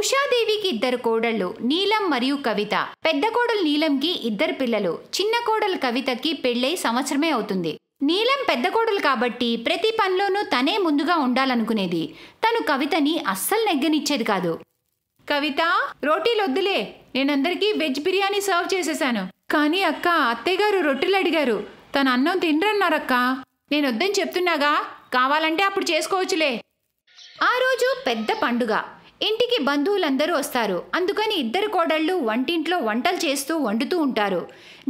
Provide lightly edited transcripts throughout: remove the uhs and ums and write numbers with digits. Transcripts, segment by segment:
ఉషాదేవికి ఇద్దరు కోడళ్ళు నీలం మరియు కవిత. పెద్ద కోడలు నీలంకి ఇద్దరు పిల్లలు. చిన్న కోడలు కవితకి పెళ్ళై సంవత్సరమే అవుతుంది. నీలం పెద్ద కోడలు కాబట్టి ప్రతి పనిలోనూ తనే ముందుగా ఉండాలనుకునేది. తను కవితని అస్సలు నెగ్గనిచ్చేది కాదు. కవిత, రోటీలు వద్దులే, నేనందరికీ వెజ్ బిర్యానీ సర్వ్ చేసేసాను. కానీ అక్క, అత్తయ్య గారు రొట్టెలు అడిగారు, తన అన్నం తినరన్నారక్క. నేను వద్దని చెప్తున్నాగా, కావాలంటే అప్పుడు చేసుకోవచ్చులే. ఆ రోజు పెద్ద పండుగ. ఇంటికి బంధువులందరూ వస్తారు. అందుకని ఇద్దరు కోడళ్ళు వంటింట్లో వంటలు చేస్తూ వండుతూ ఉంటారు.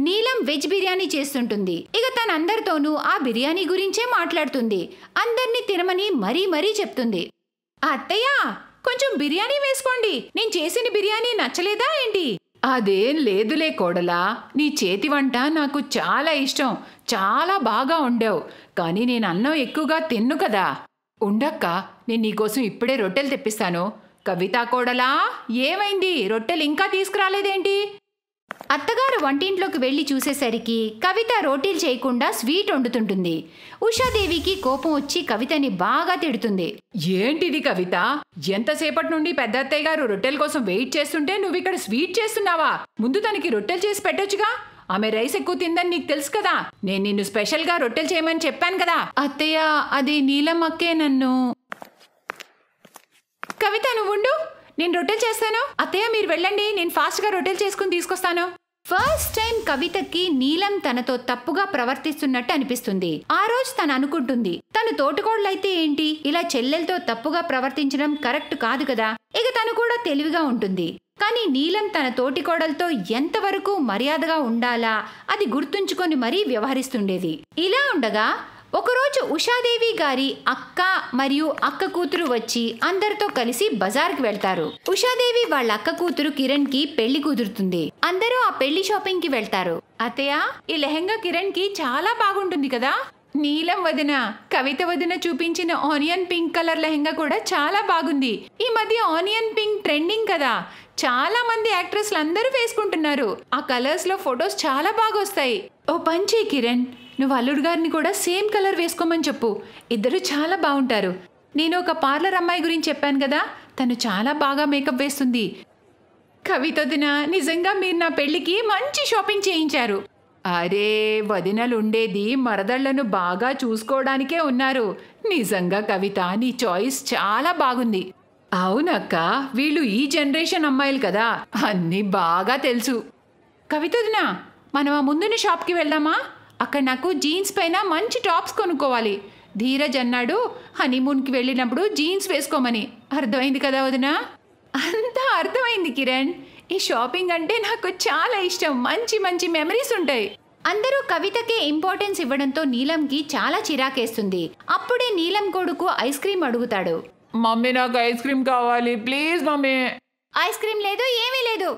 నీలం వెజ్ బిర్యానీ చేస్తుంటుంది. ఇక తనందరితోనూ ఆ బిర్యానీ గురించే మాట్లాడుతుంది. అందరినీ తినమని మరీ మరీ చెప్తుంది. అత్తయ్య, కొంచెం బిర్యానీ వేసుకోండి. నేను చేసిన బిర్యానీ నచ్చలేదా ఏంటి? అదేం లేదులే కోడలా, నీ చేతి వంట నాకు చాలా ఇష్టం. చాలా బాగా వండావు. కానీ నేను అన్నం ఎక్కువగా తిన్ను కదా. ఉండక్క, నేను నీకోసం ఇప్పుడే రొట్టెలు తెప్పిస్తాను. కవితా కోడలా, ఏమైంది? రొట్టెలు ఇంకా తీసుకురాలేదేంటి? అత్తగారు వంటింట్లోకి వెళ్లి చూసేసరికి కవిత రోటీలు చేయకుండా స్వీట్ వండుతుంటుంది. ఉషాదేవికి కోపం వచ్చి కవితని బాగా తిడుతుంది. ఏంటిది కవిత? ఎంతసేపటి నుండి పెద్ద అత్తయ్య గారు రొట్టెల కోసం వెయిట్ చేస్తుంటే నువ్వు ఇక్కడ స్వీట్ చేస్తున్నావా? ముందు తనకి రొట్టెలు చేసి పెట్టొచ్చుగా. ఆమె రైస్ ఎక్కువ తిందని నీకు తెలుసు కదా. నేను నిన్ను స్పెషల్ గా రొట్టెలు చేయమని చెప్పాను కదా. అత్తయ్య, అది నీలం అక్కే నన్ను. కవిత, నువ్వుండు, నేను రొట్టెలు చేస్తాను. అత్తయ్య, మీరు వెళ్ళండి, నేను ఫాస్ట్గా రొట్టెలు చేసుకుని తీసుకొస్తాను. ఫస్ట్ టైం కవితకి నీలం తనతో తప్పుగా ప్రవర్తిస్తున్నట్టు అనిపిస్తుంది. ఆ రోజు తను అనుకుంటుంది, తను తోటికోడలైతే ఏంటి, ఇలా చెల్లెలతో తప్పుగా ప్రవర్తించడం కరెక్ట్ కాదు కదా. ఇక తను కూడా తెలివిగా ఉంటుంది. కానీ నీలం తన తోటికోడలతో ఎంతవరకు మర్యాదగా ఉండాలా అది గుర్తుంచుకొని మరీ వ్యవహరిస్తుండేది. ఇలా ఉండగా ఒకరోజు ఉషాదేవి గారి అక్క మరియు అక్క కూతురు వచ్చి అందరితో కలిసి బజార్కి వెళ్తారు. ఉషాదేవి వాళ్ళ అక్క కూతురు కిరణ్ కి పెళ్లి కుదురుతుంది. అందరూ ఆ పెళ్లి షాపింగ్ కి వెళ్తారు. అత్తయ్య, ఈ లెహంగా కిరణ్ కి చాలా బాగుంటుంది కదా. నీలం వదిన, కవిత వదిన చూపించిన ఆనియన్ పింక్ కలర్ లెహంగా కూడా చాలా బాగుంది. ఈ మధ్య ఆనియన్ పింక్ ట్రెండింగ్ కదా. చాలా మంది యాక్ట్రెస్లు అందరూ వేసుకుంటున్నారు. ఆ కలర్స్ లో ఫొటోస్ చాలా బాగా వస్తాయి. ఓ పంచే కిరణ్, నువ్వు అల్లుడు గారిని కూడా సేమ్ కలర్ వేసుకోమని చెప్పు. ఇద్దరు చాలా బాగుంటారు. నేను ఒక పార్లర్ అమ్మాయి గురించి చెప్పాను కదా, తను చాలా బాగా మేకప్ వేస్తుంది. కవితొదిన, నిజంగా మీరు నా పెళ్లికి మంచి షాపింగ్ చేయించారు. అరే, వదినలు ఉండేది మరదళ్లను బాగా చూసుకోవడానికే ఉన్నారు. నిజంగా కవిత, నీ చాయిస్ చాలా బాగుంది. అవునక్క, వీళ్ళు ఈ జనరేషన్ అమ్మాయిలు కదా, అన్నీ బాగా తెలుసు. కవితొదిన, మనం ఆ ముందున్న షాప్కి వెళ్దామా? అక్కడ నాకు జీన్స్ పైన మంచి టాప్స్ కొనుక్కోవాలి. ధీరజ్ అన్నాడు హనీమూన్కి వెళ్ళినప్పుడు జీన్స్ వేసుకోమని. అర్థమైంది కదా వదిన? అంతా అర్థమైంది కిరణ్. ఈ షాపింగ్ అంటే నాకు చాలా ఇష్టం. మంచి మంచి మెమరీస్ ఉంటాయి. అందరూ కవితకే ఇంపార్టెన్స్ ఇవ్వడంతో నీలంకి చాలా చిరాకేస్తుంది. అప్పుడే నీలం కొడుకు ఐస్ క్రీమ్ అడుగుతాడు. మమ్మీ, నాకు ఐస్ క్రీమ్ కావాలి ప్లీజ్ మమ్మీ. ఐస్ క్రీమ్ లేదు, ఏమీ లేదు.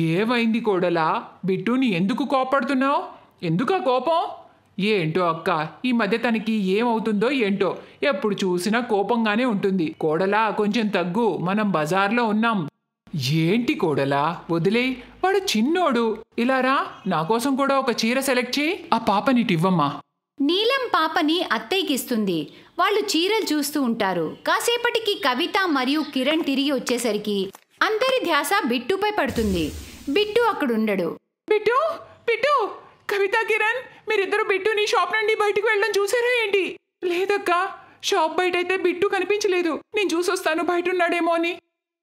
ఏమైంది కోడలా? బిట్టుని ఎందుకు కోపడుతున్నావు? ఎందుకా కోపం? ఏంటో అక్క, ఈ మధ్య తనకి ఏమవుతుందో ఏంటో, ఎప్పుడు చూసినా కోపంగానే ఉంటుంది. కోడలా, కొంచెం తగ్గు, మనం బజార్లో ఉన్నాం. ఏంటి కోడలా, వదిలే, వాడు చిన్నోడు. ఇలా రా, నా కోసం కూడా ఒక చీర సెలెక్ట్ చేయి. ఆ పాపనిటివ్వమ్మా. నీలం పాపని అత్తయ్యకిస్తుంది. వాళ్ళు చీరలు చూస్తూ ఉంటారు. కాసేపటికి కవిత మరియు కిరణ్ తిరిగి వచ్చేసరికి అందరి ధ్యాస బిట్టుపై పడుతుంది. బిట్టు అక్కడుండడు. బిట్టు, బిట్టు, కవిత, కిరణ్, మీరిద్దరు బిట్టుని షాప్ నుండి బయటికి వెళ్ళడం చూసారా ఏంటి? లేదక్క, షాప్ బయట అయితే బిట్టు కనిపించలేదు. నేను చూసొస్తాను బయట ఉన్నాడేమో అని.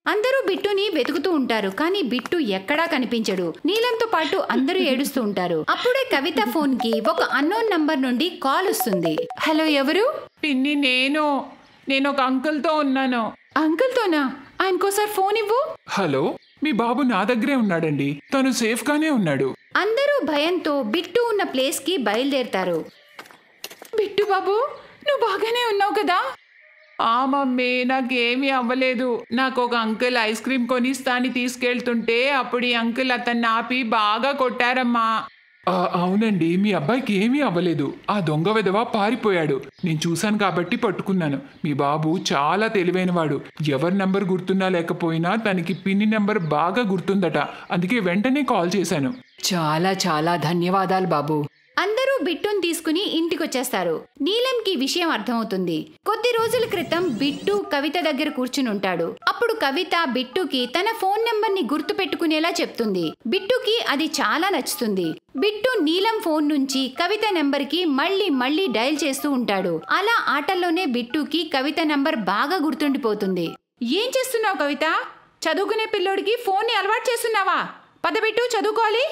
అందరూ బిట్టుని వెతుకుతూ ఉంటారు. కానీ బిట్టు ఎక్కడా కనిపించడు. నీలంతో పాటు అందరూ ఏడుస్తూ ఉంటారు. అప్పుడే కవిత ఫోన్ కి ఒక అన్నోన్ నంబర్ నుండి కాల్ వస్తుంది. హలో, ఎవరు? పిన్ని, నేను ఒక అంకుల్ తో ఉన్నాను. అంకుల్ తోనా? ఆయనకోసారి ఫోన్ ఇవ్వు. హలో, మీ బాబు నా దగ్గరే ఉన్నాడండి. తను సేఫ్ గానే ఉన్నాడు. అందరూ భయంతో బిట్టు ఉన్న ప్లేస్ కి బయలుదేరతారు. బిట్టు బాబు, నువ్వు బాగానే ఉన్నావు కదా? ఆ మమ్మీ, నాకేమీ అవ్వలేదు. నాకు ఒక అంకుల్ ఐస్ క్రీమ్ కొనిస్తా అని తీసుకెళ్తుంటే అప్పుడు ఈ అంకుల్ అతన్ని ఆపి బాగా కొట్టారమ్మా. అవునండి, మీ అబ్బాయికి ఏమీ అవ్వలేదు. ఆ దొంగ వెధవ పారిపోయాడు. నేను చూశాను కాబట్టి పట్టుకున్నాను. మీ బాబు చాలా తెలివైనవాడు. ఎవరి నెంబర్ గుర్తున్నా లేకపోయినా తనకి పిన్ని నెంబర్ బాగా గుర్తుందట. అందుకే వెంటనే కాల్ చేశాను. చాలా చాలా ధన్యవాదాలు బాబు. అందరూ బిట్టుని తీసుకుని ఇంటికొచ్చేస్తారు. నీలంకి విషయం అర్థమవుతుంది. కొద్ది రోజుల క్రితం బిట్టు కవిత దగ్గర కూర్చుని ఉంటాడు. అప్పుడు కవిత బిట్టుకి తన ఫోన్ నెంబర్ ని గుర్తు పెట్టుకునేలా చెప్తుంది. బిట్టుకి అది చాలా నచ్చుతుంది. బిట్టు నీలం ఫోన్ నుంచి కవిత నెంబర్ కి మళ్ళీ డయల్ చేస్తూ ఉంటాడు. అలా ఆటల్లోనే బిట్టుకి కవిత నెంబర్ బాగా గుర్తుండిపోతుంది. ఏం చేస్తున్నావు కవిత? చదువుకునే పిల్లోడికి ఫోన్ ని అలవాటు చేస్తున్నావా? పద బిట్టు, చదువుకోవాలి.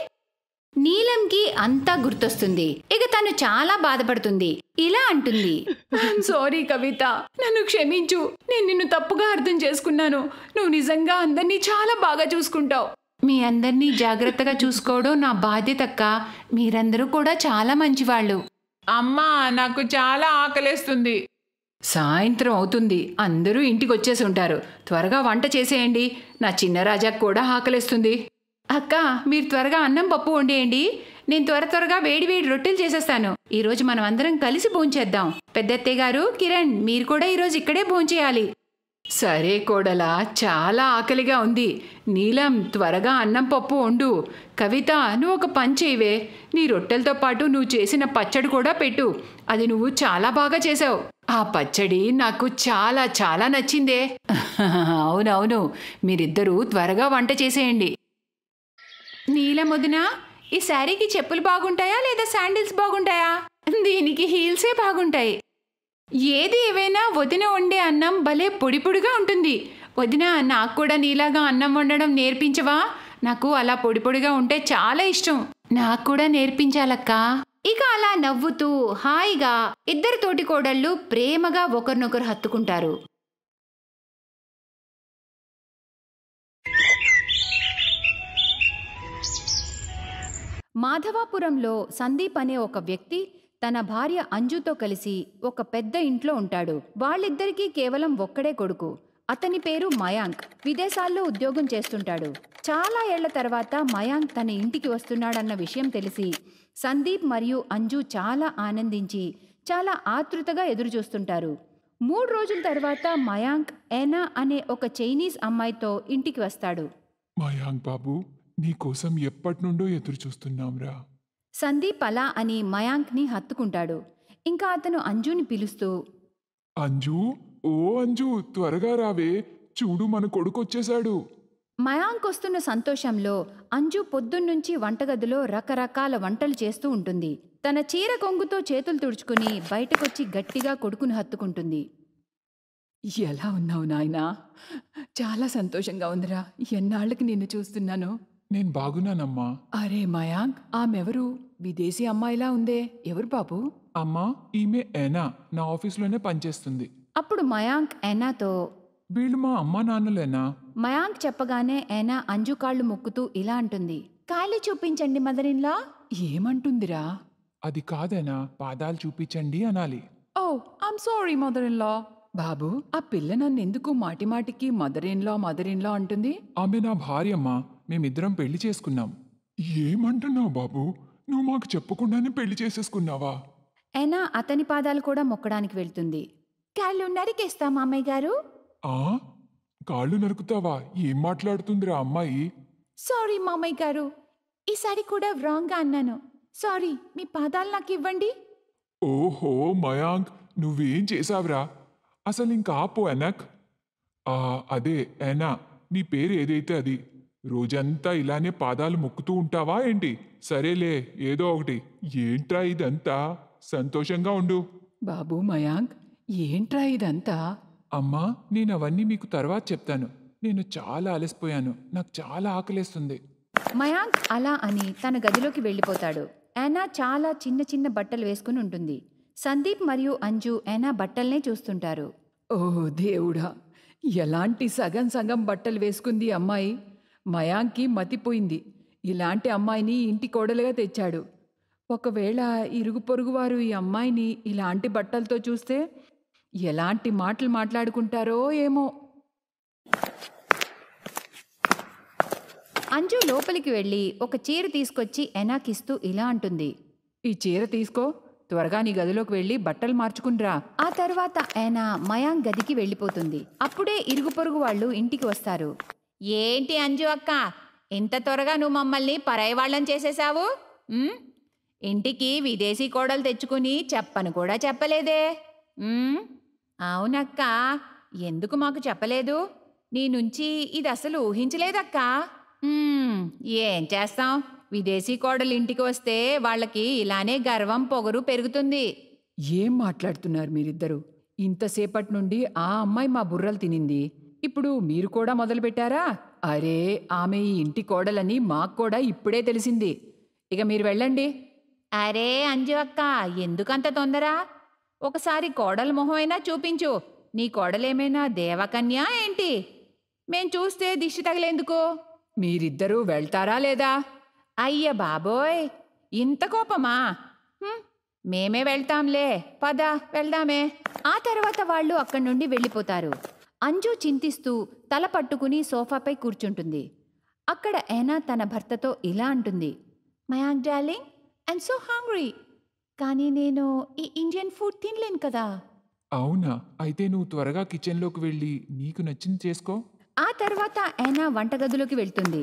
నీలంకి అంతా గుర్తొస్తుంది. ఇక తను చాలా బాధపడుతుంది. ఇలా అంటుంది, సారీ కవిత, నన్ను క్షమించు. నేను నిన్ను తప్పుగా అర్థం చేసుకున్నాను. నువ్వు నిజంగా అందరినీ చాలా బాగా చూసుకుంటావు. మీ అందరినీ జాగ్రత్తగా చూసుకోవడం నా బాధ్యతక్క. మీరందరూ కూడా చాలా మంచివాళ్ళు. అమ్మా, నాకు చాలా ఆకలేస్తుంది. సాయంత్రం అవుతుంది. అందరూ ఇంటికి వచ్చేసి ఉంటారు. త్వరగా వంట చేసేయండి. నా చిన్న రాజాకు కూడా ఆకలేస్తుంది. అక్క, మీరు త్వరగా అన్నం పప్పు వండేయండి. నేను త్వరగా వేడి రొట్టెలు చేసేస్తాను. ఈరోజు మనం అందరం కలిసి భోంచేద్దాం. పెద్దత్తయ్య గారు, కిరణ్, మీరు కూడా ఈరోజు ఇక్కడే భోంచేయాలి. సరే కోడలా, చాలా ఆకలిగా ఉంది. నీలం, త్వరగా అన్నం పప్పు వండు. కవిత, నువ్వు ఒక పని చేయవే. నీ రొట్టెలతో పాటు నువ్వు చేసిన పచ్చడి కూడా పెట్టు. అది నువ్వు చాలా బాగా చేసావు. ఆ పచ్చడి నాకు చాలా చాలా నచ్చిందే. అవునవును, మీరిద్దరూ త్వరగా వంట చేసేయండి. నీలం వదినా, ఈ శారీకి చెప్పులు బాగుంటాయా లేదా శాండిల్స్ బాగుంటాయా? దీనికి హీల్సే బాగుంటాయి. ఏది ఏవైనా వదిన వండే అన్నం భలే పొడి పొడిగా ఉంటుంది. వదిన, నాకు కూడా నీలాగా అన్నం వండడం నేర్పించవా? నాకు అలా పొడి పొడిగా ఉంటే చాలా ఇష్టం. నాకు కూడా నేర్పించాలక్కా. ఇక అలా నవ్వుతూ హాయిగా ఇద్దరు తోటికోడళ్ళు ప్రేమగా ఒకరినొకరు హత్తుకుంటారు. మాధవాపురంలో సందీప్ అనే ఒక వ్యక్తి తన భార్య అంజుతో కలిసి ఒక పెద్ద ఇంట్లో ఉంటాడు. వాళ్ళిద్దరికీ కేవలం ఒక్కడే కొడుకు. అతని పేరు మయాంక్. విదేశాల్లో ఉద్యోగం చేస్తుంటాడు. చాలా ఏళ్ల తర్వాత మయాంక్ తన ఇంటికి వస్తున్నాడన్న విషయం తెలిసి సందీప్ మరియు అంజు చాలా ఆనందించి చాలా ఆతృతగా ఎదురుచూస్తుంటారు. 3 రోజుల తర్వాత మయాంక్ ఏనా అనే ఒక చైనీస్ అమ్మాయితో ఇంటికి వస్తాడు. మయాంక్ బాబు, నీకోసం ఎప్పటినుండో ఎదురు చూస్తున్నాంరా. సందీప్ అలా అని మయాంక్ని హత్తుకుంటాడు. ఇంకా అతను అంజుని పిలుస్తూ, అంజు, ఓ అంజు, త్వరగా రావే, చూడు మన కొడుకు వచ్చేశాడు. మయాంక్ వస్తున్న సంతోషంలో అంజు పొద్దున్నుంచి వంటగదిలో రకరకాల వంటలు చేస్తూ ఉంటుంది. తన చీర కొంగుతో చేతులు తుడుచుకుని బయటకొచ్చి గట్టిగా కొడుకును హత్తుకుంటుంది. ఎలా ఉన్నావు నాయనా? చాలా సంతోషంగా ఉందిరా. ఎన్నాళ్ళకి నిన్ను చూస్తున్నాను. నేను బాగున్నానమ్మా. అరే మయాంక్, ఆమెవరు? విదేశీ అమ్మాయిలా ఉందే. ఎవరు బాబు? అమ్మా, ఈమె ఏనా, నా ఆఫీస్లోనే పనిచేస్తుంది. అప్పుడు మయాంక్ ఏనాతో, వీళ్ళు మా అమ్మా నాన్నలేనా? మయాంక్ చెప్పగానే ఏనా అంజు కాళ్ళు మొక్కుతూ ఇలా అంటుంది, కాళ్ళు చూపించండి మదరిన్లా. ఏమంటుందిరా? అది కాదేనా, పాదాలు చూపించండి అనాలి. ఓ, ఐమ్ సారీ మదరిన్లా. బాబు, ఆ పిల్ల నన్నెందుకు మాటిమాటికి మదరిన్లా అంటుంది? ఆమె నా భార్యమ్మా. మేమిద్దరం పెళ్లి చేసుకున్నాం. ఏమంటున్నావు బాబు? నువ్వు మాకు చెప్పకుండానే పెళ్లి చేసేసుకున్నావా? ఏనా అతని పాదాలు కూడా మొక్కడానికి వెళ్తుంది. కాళ్ళు నరికేస్తా మామయ్య గారు. ఆ, కాళ్ళు నరుకుతావా? ఏం మాట్లాడుతుందిరా అమ్మాయి? సారీ మామయ్య గారు, ఈసారి కూడా రాంగ్గా అన్నాను. సారీ, మీ పాదాలు నాకు ఇవ్వండి. ఓహో మయాంక్, నువ్వేం చేసావురా? అసలు ఇంకా ఆపు ఎనక్. అదే ఏనా, నీ పేరు ఏదైతే అది. రోజంతా ఇలానే పాదాలు మొక్కుతూ ఉంటావా ఏంటి? సరేలే, ఏదో ఒకటి. ఏంట్రా ఇదంతా? సంతోషంగా ఉండు. బాబు మయాంక్, ఏంట్రా ఇదంతా? అమ్మా, నేను అవన్నీ మీకు తర్వాత చెప్తాను. నేను చాలా అలసిపోయాను. నాకు చాలా ఆకలేస్తుంది. మయాంక్ అలా అని తన గదిలోకి వెళ్ళిపోతాడు. ఏనా చాలా చిన్న చిన్న బట్టలు వేసుకుని ఉంటుంది. సందీప్ మరియు అంజు ఏనా బట్టల్నే చూస్తుంటారు. ఓ దేవుడా, ఎలాంటి సగం బట్టలు వేసుకుంది అమ్మాయి. మయాంక్కి మతిపోయింది. ఇలాంటి అమ్మాయిని ఇంటి కోడలుగా తెచ్చాడు. ఒకవేళ ఇరుగు పొరుగువారు ఈ అమ్మాయిని ఇలాంటి బట్టలతో చూస్తే ఎలాంటి మాటలు మాట్లాడుకుంటారో ఏమో. అంజు లోపలికి వెళ్ళి ఒక చీర తీసుకొచ్చి ఎనాకిస్తూ ఇలా అంటుంది, ఈ చీర తీసుకో, త్వరగా నీ గదిలోకి వెళ్ళి బట్టలు మార్చుకునిరా. ఆ తర్వాత ఏనా మయాంక్ గదికి వెళ్ళిపోతుంది. అప్పుడే ఇరుగు పొరుగు వాళ్ళు ఇంటికి వస్తారు. ఏంటి అంజు అక్క, ఇంత త్వరగా నువ్వు మమ్మల్ని పరాయి వాళ్ళని చేసేశావు? ఇంటికి విదేశీ కోడలు తెచ్చుకుని చెప్పను కూడా చెప్పలేదే. అవునక్క, ఎందుకు మాకు చెప్పలేదు? నీ నుంచి ఇది అసలు ఊహించలేదక్కా. ఏం చేస్తాం, విదేశీ కోడలు ఇంటికి వస్తే వాళ్ళకి ఇలానే గర్వం పొగరు పెరుగుతుంది. ఏం మాట్లాడుతున్నారు మీరిద్దరూ? ఇంతసేపటి నుండి ఆ అమ్మాయి మా బుర్రలు తినింది, ఇప్పుడు మీరు కూడా మొదలుపెట్టారా? అరే, ఆమె ఈ ఇంటి కోడలని మాకు కూడా ఇప్పుడే తెలిసింది. ఇక మీరు వెళ్ళండి. అరే అంజు అక్క, ఎందుకంత తొందర? ఒకసారి కోడల మొహమైనా చూపించు. నీ కోడలేమైనా దేవకన్యా ఏంటి? మేం చూస్తే దిష్టి తగిలేందుకు? మీరిద్దరూ వెళ్తారా లేదా? అయ్య బాబోయ్, ఇంత కోపమా? మేమే వెళ్తాంలే, పద వెళ్దామే. ఆ తర్వాత వాళ్ళు అక్కడి నుండి వెళ్ళిపోతారు. అంజు చింతిస్తూ తల పట్టుకుని సోఫాపై కూర్చుంటుంది. అక్కడ ఏనా తన భర్తతో ఇలా అంటుంది, Mayank darling, I'm so hungry, కానీ నేను ఈ ఇండియన్ ఫుడ్ తినలేను కదా. అవునా? అయితే నువ్వు త్వరగా కిచెన్లోకి వెళ్ళి నీకు నచ్చింది చేసుకో. ఆ తర్వాత ఏనా వంటగదిలోకి వెళ్తుంది.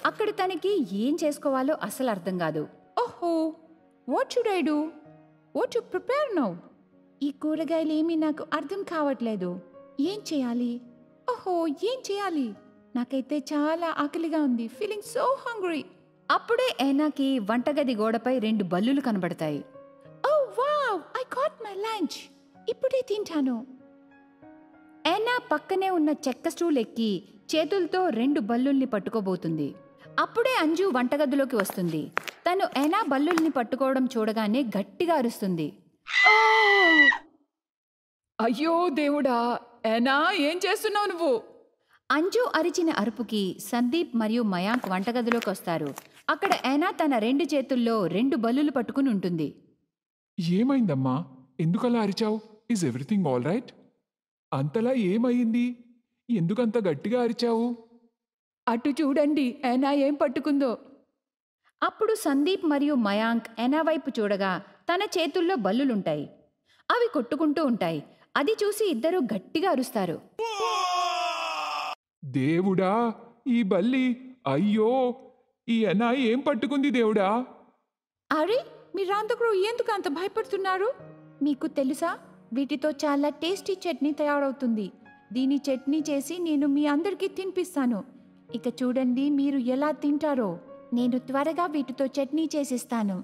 అక్కడ తనకి ఏం చేసుకోవాలో అసలు అర్థం కాదు. ఓహో, what should I do? What to prepare now? ఈ కూరగాయలేమీ నాకు అర్థం కావట్లేదు. ఏం చేయాలి? ఓహో, ఏం చేయాలి? నాకైతే చాలా ఆకలిగా ఉంది. Feeling so hungry. అప్పుడే ఏనాకి వంటగది గోడపై 2 బల్లులు కనబడతాయి. Oh wow, I got my lunch. ఇప్పుడే తింటాను. ఏనా పక్కనే ఉన్న చెక్క స్టూల్ ఎక్కి చేతులతో 2 బల్లుల్ని పట్టుకోబోతుంది. అప్పుడే అంజు వంటగదిలోకి వస్తుంది. తను ఏనా బల్లుల్ని పట్టుకోవడం చూడగానే గట్టిగా అరుస్తుంది. అయ్యో దేవుడా, ఏనా ఏం చేస్తున్నావు నువ్వు? అంజు అరిచిన అరుపుకి సందీప్ మరియు మయాంక్ వంటగదిలోకి వస్తారు. అక్కడ ఏనా తన 2 చేతుల్లో 2 బల్లులు పట్టుకుని ఉంటుంది. ఏమైందమ్మా? ఎందుకలా అరిచావు? Is everything all right? అంతలా ఏమయ్యింది? ఎందుకంత గట్టిగా అరిచావు? అటు చూడండి, ఏనా ఏం పట్టుకుందో. అప్పుడు సందీప్ మరియు మయాంక్ ఏనా వైపు చూడగా తన చేతుల్లో బల్లులుంటాయి. అవి కొట్టుకుంటూ ఉంటాయి. అది చూసి ఇద్దరూ గట్టిగా అరుస్తారు. దేవుడా, ఈ బల్లి! అయ్యో, ఈ అనా ఏం పట్టుకుంది దేవుడా? అరే, మీరందరూ ఎందుకు అంత భయపడుతున్నారు? మీకు తెలుసా, వీటితో చాలా టేస్టీ చట్నీ తయారవుతుంది. దీని చట్నీ చేసి నేను మీ అందరికీ తినిపిస్తాను. ఇక చూడండి మీరు ఎలా తింటారో. నేను త్వరగా వీటితో చట్నీ చేసిస్తాను.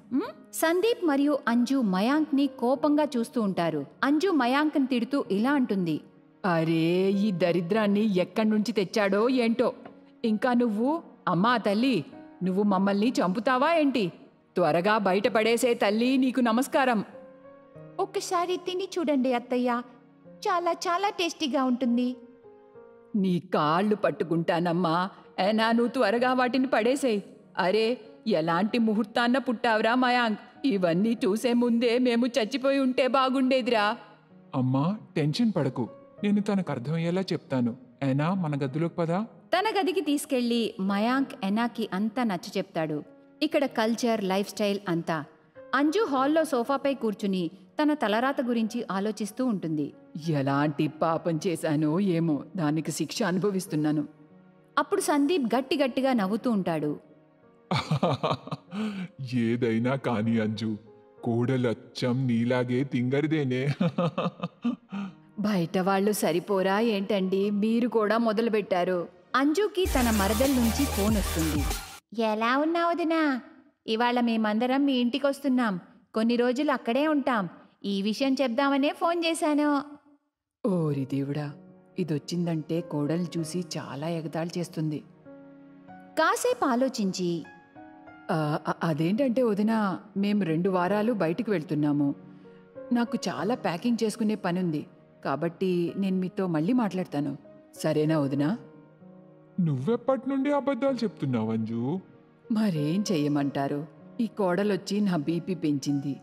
సందీప్ మరియు అంజు మయాంక్ ని కోపంగా చూస్తూ ఉంటారు. అంజు మయాంక్ ని తిడుతూ ఇలా అంటుంది, అరే, ఈ దరిద్రాన్ని ఎక్కడి నుంచి తెచ్చాడో ఏంటో. ఇంకా నువ్వు, అమ్మా తల్లి, నువ్వు మమ్మల్ని చంపుతావా ఏంటి? త్వరగా బయటపడేసే తల్లి, నీకు నమస్కారం. ఒక్కసారి తిని చూడండి అత్తయ్య, చాలా చాలా టేస్టీగా ఉంటుంది. నీ కాళ్ళు పట్టుకుంటానమ్మా. ఏనా, నువ్వు త్వరగా వాటిని పడేసేయ్. అరే, ఎలాంటి ముహూర్తాన్న పుట్టావురా మయాంక్? ఇవన్నీ చూసే ముందే మేము చచ్చిపోయి ఉంటే బాగుండేదిరా. అమ్మా, టెన్షన్ పడకు, నేను తనకు అర్థమయ్యేలా చెప్తాను. అయినా మన గదిలోకి పదా. తన గదికి తీసుకెళ్లి మయాంక్ ఎనాకి అంతా నచ్చ చెప్తాడు. ఇక్కడ కల్చర్, లైఫ్ స్టైల్ అంతా. అంజు హాల్లో సోఫాపై కూర్చుని తన తలరాత గురించి ఆలోచిస్తూ ఉంటుంది. ఎలాంటి పాపం చేశానో ఏమో, దానికి శిక్ష అనుభవిస్తున్నాను. అప్పుడు సందీప్ గట్టిగా నవ్వుతూ ఉంటాడు. ఏదైనా కాని అంజు, కోడలచ్చం నీలాగే తింగరిదేనే. బయట వాళ్ళు సరిపోరా ఏంటండి, మీరు కూడా మొదలుపెట్టారు. అంజుకి తన మరదల నుంచి ఫోన్ వస్తుంది. ఎలా ఉన్నావు వదినా? ఇవాళ మేమందరం మీ ఇంటికి వస్తున్నాం. కొన్ని రోజులు అక్కడే ఉంటాం. ఈ విషయం చెప్దామనే ఫోన్ చేశాను. ఓరి దేవుడా, ఇదొచ్చిందంటే కోడలు చూసి చాలా ఎగతాళి చేస్తుంది. కాసేపు ఆలోచించి, అదేంటంటే వదినా, మేము 2 వారాలు బయటికి వెళ్తున్నాము. నాకు చాలా ప్యాకింగ్ చేసుకునే పనుంది, కాబట్టి నేను మీతో మళ్ళీ మాట్లాడతాను. సరేనా వదినా? నువ్వెప్పటి నుండి అబద్ధాలు చెప్తున్నావు అంజు? మరేం చెయ్యమంటారు, ఈ కోడలొచ్చి నా బీపీ పెంచింది.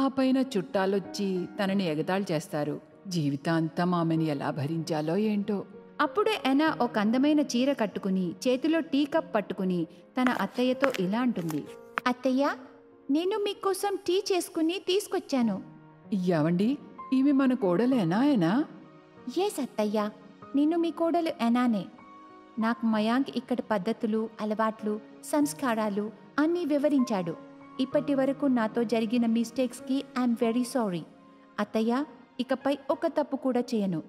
ఆ పైన చుట్టాలొచ్చి తనని ఎగతాళి చేస్తారు. జీవితాంతం ఆమెని ఎలా భరించాలో ఏంటో. అప్పుడే ఎనా ఒక అందమైన చీర కట్టుకుని చేతిలో టీ కప్ పట్టుకుని తన అత్తయ్యతో ఇలా అంటుంది. అత్తయ్య, నేను మీకోసం టీ చేసుకుని తీసుకొచ్చాను. ఎవండి, ఈమె మన కోడలేనా? ఎస్ అత్తయ్య, నేను మీ కోడలు ఎనానే. నాకు మయాంక్ ఇక్కడి పద్ధతులు, అలవాట్లు, సంస్కారాలు అన్నీ వివరించాడు. ఇప్పటి వరకు నాతో జరిగిన మిస్టేక్స్కి ఐఎమ్ వెరీ సారీ అత్తయ్య. ఇకపై ఒక తప్పు కూడా చేయను.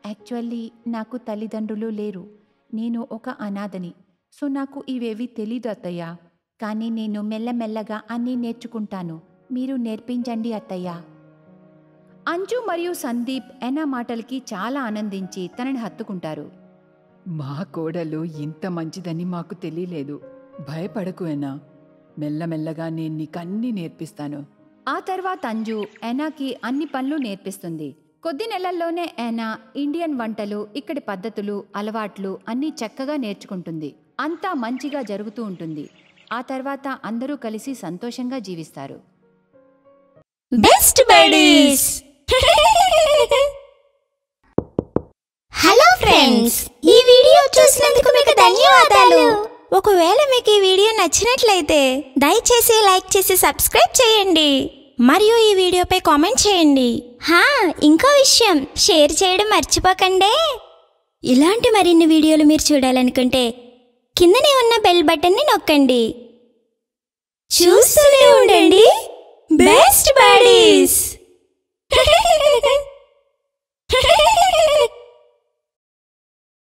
యాక్చువల్లీ నాకు తల్లిదండ్రులు లేరు. నేను ఒక అనాథని. సో నాకు ఇవేవి తెలీదు అత్తయ్య. కానీ నేను మెల్లమెల్లగా అన్నీ నేర్చుకుంటాను. మీరు నేర్పించండి అత్తయ్య. అంజు మరియు సందీప్ ఎనా మాటలకి చాలా ఆనందించి తనని హత్తుకుంటారు. మా కోడలు ఇంత మంచిదని మాకు తెలియలేదు. భయపడకు ఎనా, మెల్లమెల్లగా నేను నీకన్నీ నేర్పిస్తాను. ఆ తర్వాత అంజు ఎనాకి అన్ని పనులు నేర్పిస్తుంది. కొద్ది నెలల్లోనే ఎనా ఇండియన్ వంటలు, ఇక్కడి పద్ధతులు, అలవాట్లు అన్నీ చక్కగా నేర్చుకుంటుంది. అంతా మంచిగా జరుగుతూ ఉంటుంది. ఆ తర్వాత అందరూ కలిసి సంతోషంగా జీవిస్తారు. Best buddies. హలో ఫ్రెండ్స్, ఈ వీడియో చూసినందుకు మీకు ధన్యవాదాలు. ఒకవేళ మీకు ఈ వీడియో నచ్చినట్లయితే దయచేసి లైక్ చేసి సబ్స్క్రైబ్ చేయండి మరియు ఈ వీడియోపై కామెంట్ చేయండి. ఇంకో విషయం, షేర్ చేయడం మర్చిపోకండి. ఇలాంటి మరిన్ని వీడియోలు మీరు చూడాలనుకుంటే కిందనే ఉన్న బెల్ బటన్ని నొక్కండి. చూస్తూనే ఉండండి బెస్ట్ బడీస్.